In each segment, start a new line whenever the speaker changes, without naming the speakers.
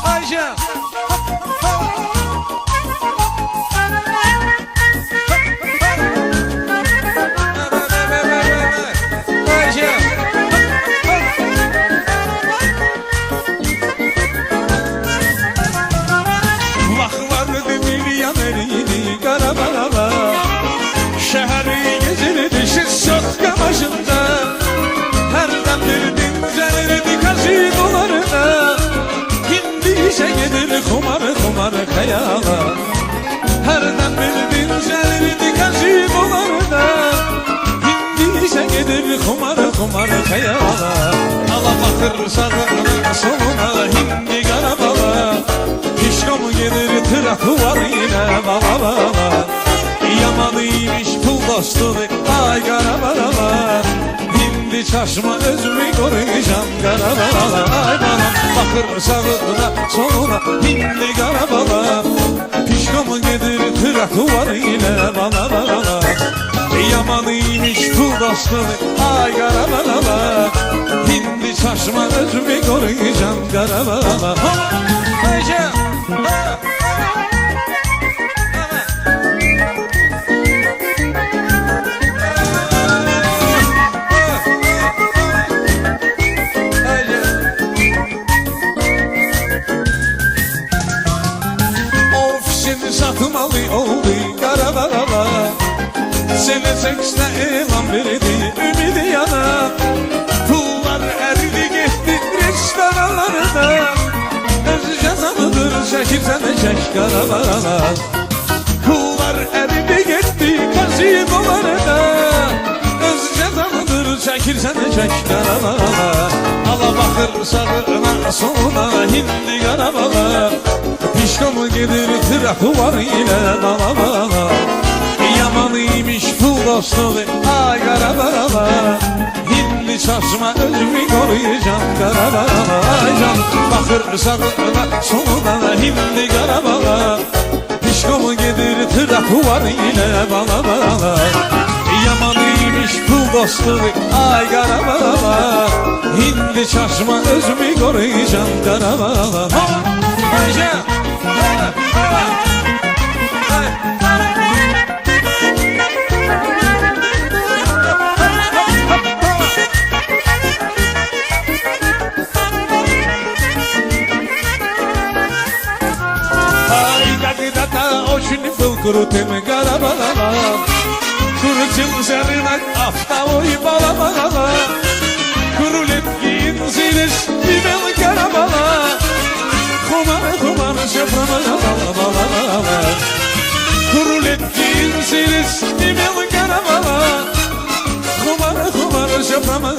Ayşe.
Şehri gezirdi şıssok başında, herden bir dincelirdi kazinolarına. Şimdi işe gelir kumar kayala, herden bir dincelirdi kazinolarına. Şimdi işe gelir kumar kayala. Ala bakır sağına soluna hindi karabala, pişkom gelir tırakı var yine bala bala. Yamanıymış pul dostu ay karabala, hindi çaşma özümü koruyacağım karabala. Ay bana bakır sağına soluna hindi karabala, pişkomu gelir tırakı var yine bala bala. Yamanıymış pul dostu ay karabala, hindi çaşma özümü koruyacağım karabala. Ayşe. Satım oldu karabala, sene sekste elan verdi ümidi yana. Pullar eridi gitti restoranlarda, öz cezanıdır çekirsen de çek karabala. Pullar eridi gitti kazinolarda, öz cezanıdır çekirsen de çek karabala. Ala bakır sağına soluna hindi karabala, pişkomu gelir tırakı var yine bala bala. Yamanıymış pul dostu ay karabala, hindi çarşıma özümü koruyacağım karabala. Ay can bakır sağına soluna hindi karabala, pişkomu gelir tırakı var yine bala bala. Yamanıymış pul dostu ay karabala, hindi çarşıma özümü koruyacağım karabala. Ayşe. Kurutem karabala, kurutum sarınak afta oy bala bala. Kurulet giyin ziliş bimel karabala, kumar şeframa bala bala. Kurulet giyin ziliş bimel karabala, kumar şeframa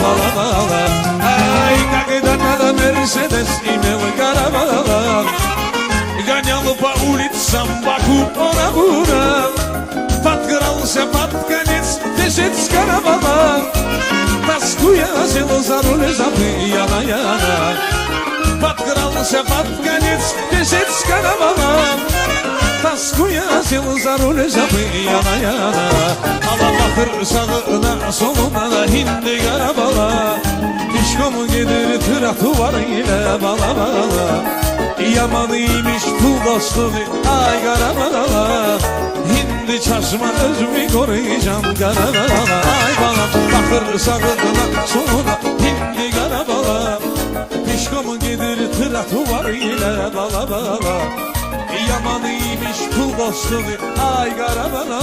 bala bala. Ay kakidana da Mercedes imel karabala, гонял по улицам Баку, Орабура. Подкрался под конец бежит с каравана, тоскуя сел за руль забыяна яна. Подкрался под конец бежит с каравана, тоскуя сел за руль забыяна яна. Ала bakır sağına soluna hindi karabala, pişkom gelir tırakı var yine bala bala. Yamanıymış pul dostu ay karabala, hindi çarşıma özümü koruyacağım karabala. Ay bana bakır sağına soluna hindi karabala, pişkomu gelir tırakı var yine bala bala. Yamanıymış pul dostu ay karabala,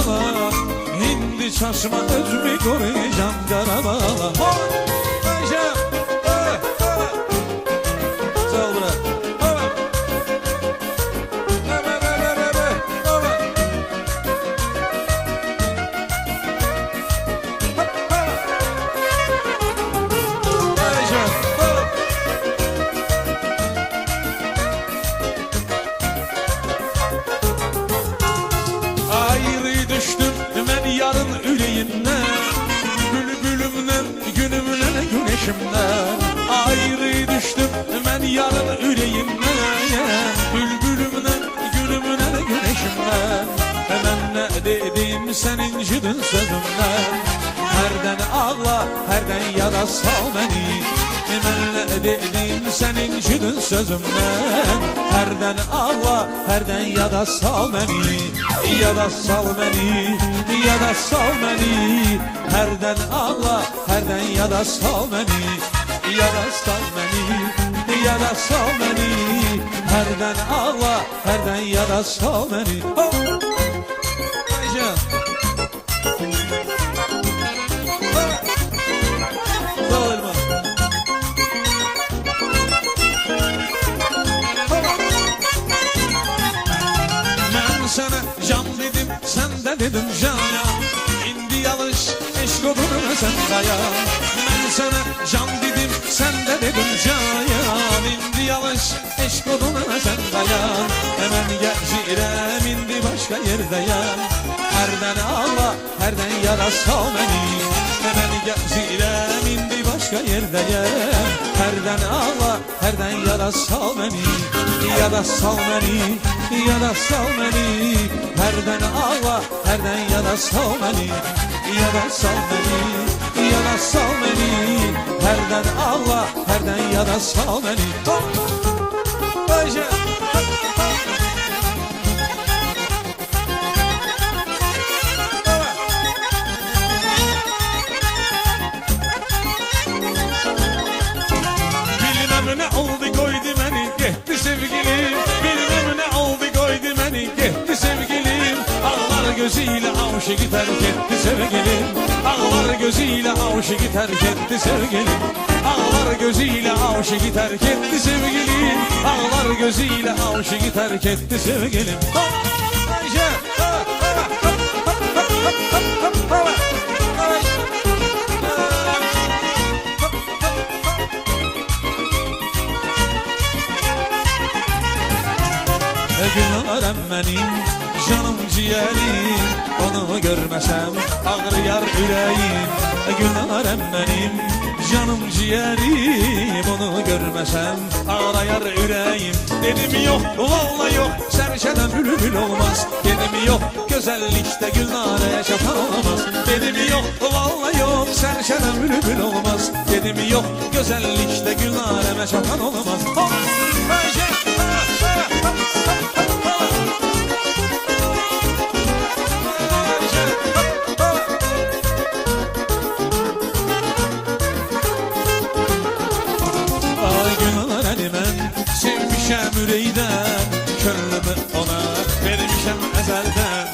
hindi çarşıma özümü koruyacağım karabala. Ayşe. Sağ ol bırak. Ayrı düştüm ben yarın üleyimden, bülbülümden, günümden, güneşimden. Ayrı düştüm ben yarın üleyimden, bülbülümden, günümden, güneşimden. Ben ne dedim senin cidin sözümden, herden ağla, herden yara sal beni. Ben ne dedim senin cidin sözümden, hərdən ağla, hərdən yada sal məni, yada sal məni, yada sal məni, hərdən ağla, hərdən yada sal məni, yada sal məni, yada sal məni, hərdən ağla, hərdən yada sal məni. Aycan. Dağılma. Ben sana can dedim, sen de dedim cana. İndi yalış, eşk oduna sen dayan. Ben sana can dedim, sen de dedim cayan. İndi yalış, eşk oduna sen dayan. Hemen gezirem, indi başka yerdeyen. Hərdən ağla, hərdən yara sal məni. Hemen gezirem, indi başka yerdeyem. Hərdən ağla, hərdən yara sal məni, yara sal məni, yara sal məni. Hərdən ağla, hərdən yara sal məni, yara sal məni, yara sal məni. Hərdən ağla, hərdən yara sal məni. Ayşe. Ne oldu koydu beni gitti sevgilim, bilmem ne oldu koydu beni gitti sevgilim. Ağlar gözüyle aşığı terk etti sevgilim, ağlar gözüyle aşığı terk etti sevgilim, ağlar gözüyle aşığı terk etti sevgilim, ağlar gözüyle aşığı terk etti sevgilim. Gülnarem benim, canım ciğerim, onu görmesem ağrıyar yüreğim. Gülnarem benim, canım ciğerim, onu görmesem ağrıyar yüreğim. Dedim yok, vallahi yok, serçeden bülbül olmaz. Dedim yok, güzellikte Gülnare'ye çatan olamaz. Dedim yok, vallahi yok, serçeden bülbül olmaz. Dedim yok, güzellikte Gülnare'ye çatan olamaz. Sevmişəm ürəkdən, könlümü ona vermişəm əzəldən.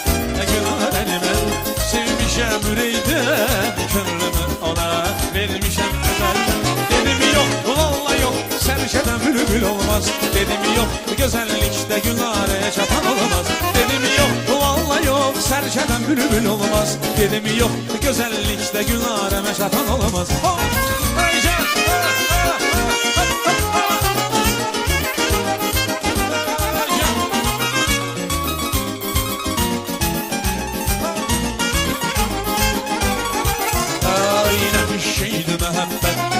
Günahəni mən sevmişəm ürəkdən, könlümü ona vermişəm əzəldən. Dedim yok, vallahi yok, serçeden bülbül olmaz. Dedim yok, güzellikte Gülnare'ye çatan olamaz. Dedim yok, vallahi yok, serçeden bülbül olmaz. Dedim yok, güzellikte Gülnare'ye çatan olamaz.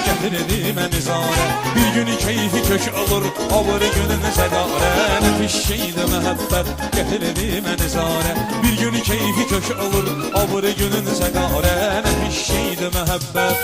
Getirdi beni zare, bir günü keyfi kök olur, avır günün segare. Nefis şeydi mehabbet, getirdi beni zare, bir günü keyfi kök olur, avır günün segare. Nefis şeydi mehabbet.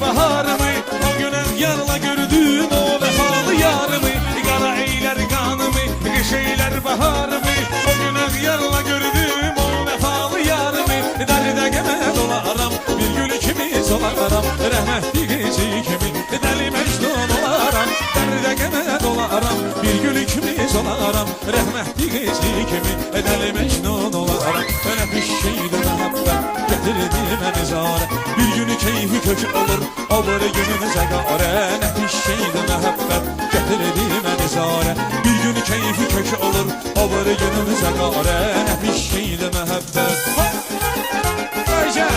Baharımı, o güne yarla gördüm o vefalı yarımı. Kara eyler kanımı, kış eyler baharımı. O güne yarla gördüm o vefalı yarımı. Deli geme dolarım, bir gül ikimiz olaram. Rahmetli gece kimi, deli mecnun olaram. Deli geme dolarım, bir gül ikimiz olaram. Rahmetli gece kimi, deli mecnun olaram. Öyle bir şeydi mehabbet, getirdi beni zare. Bir günü keyfi kök olur, avır gününüze gare. Nefis şeydi mehabbet, getirdi beni zare. Bir günü keyfi kök olur, avır gününüze gare. Nefis şeydi mehabbet. Ayşe!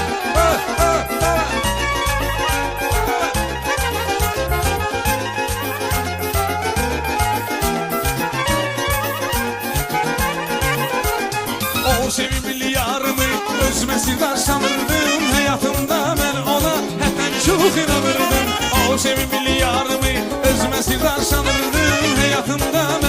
O sevimli yarımı özmesinden sanırdım. Hayatımda ben ona hepten çok inanırdım. O sevimli yarımı özmesinden sanırdım. Hayatımda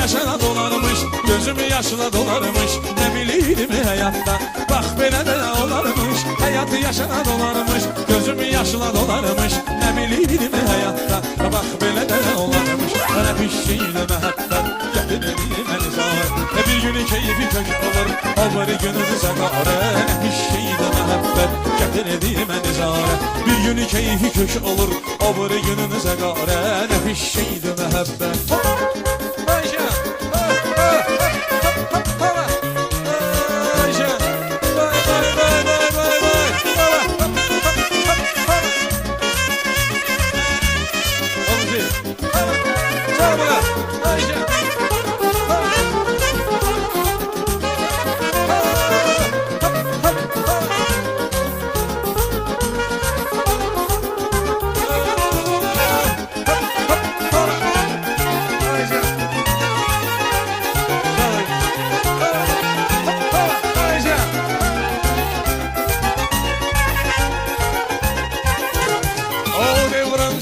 yaşına dolarmış, gözüm yaşına dolarmış. Ne bileydim hayatta, bak belə de olarmış. Hayat yaşına dolarmış, gözüm yaşına dolarmış. Ne bileydim hayatta, bak belə de olarmış. Bana piştiğiyle mehabbet, getirdim elzare. Bir günü keyfi kök olur, o bir gününüze gare. Ne piştiğiyle mehabbet, getirdim elzare. Bir günü keyfi kök olur, o bir gününüze gare. Ne piştiğiyle mehabbet.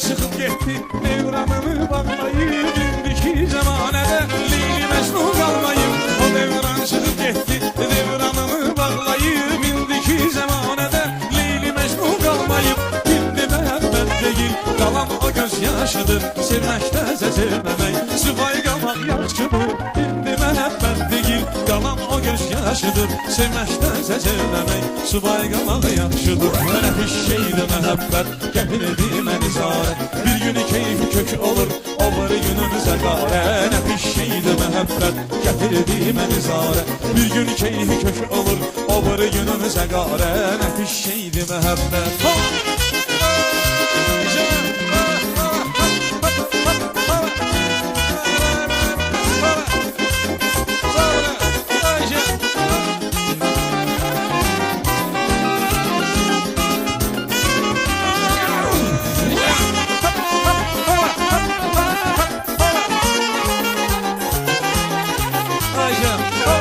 Çıkıp gitti devranımı bağlayıp indiki zamanede Leyli Mecnun kalmayıp o devran çıkıp gitti devranımı bağlayıp indiki zamanede Leyli Mecnun kalmayıp indi müebbet değil kalan o gözyaşıdır sevmekte sevmemek sıfay kalmak yaşçıdır indi müebbet değil kalan o gözyaşıdır sevmekte sevmemek sıfay kalmak yaşçıdır öyle bir şeydi müebbet getirdim elzare bir günü keyfi kök olur o bir günümüze gare ne bir şeydi müebbet getirdim elzare bir günü keyfi kök olur o bir günümüze gare ne bir şeydi müebbet Ayşe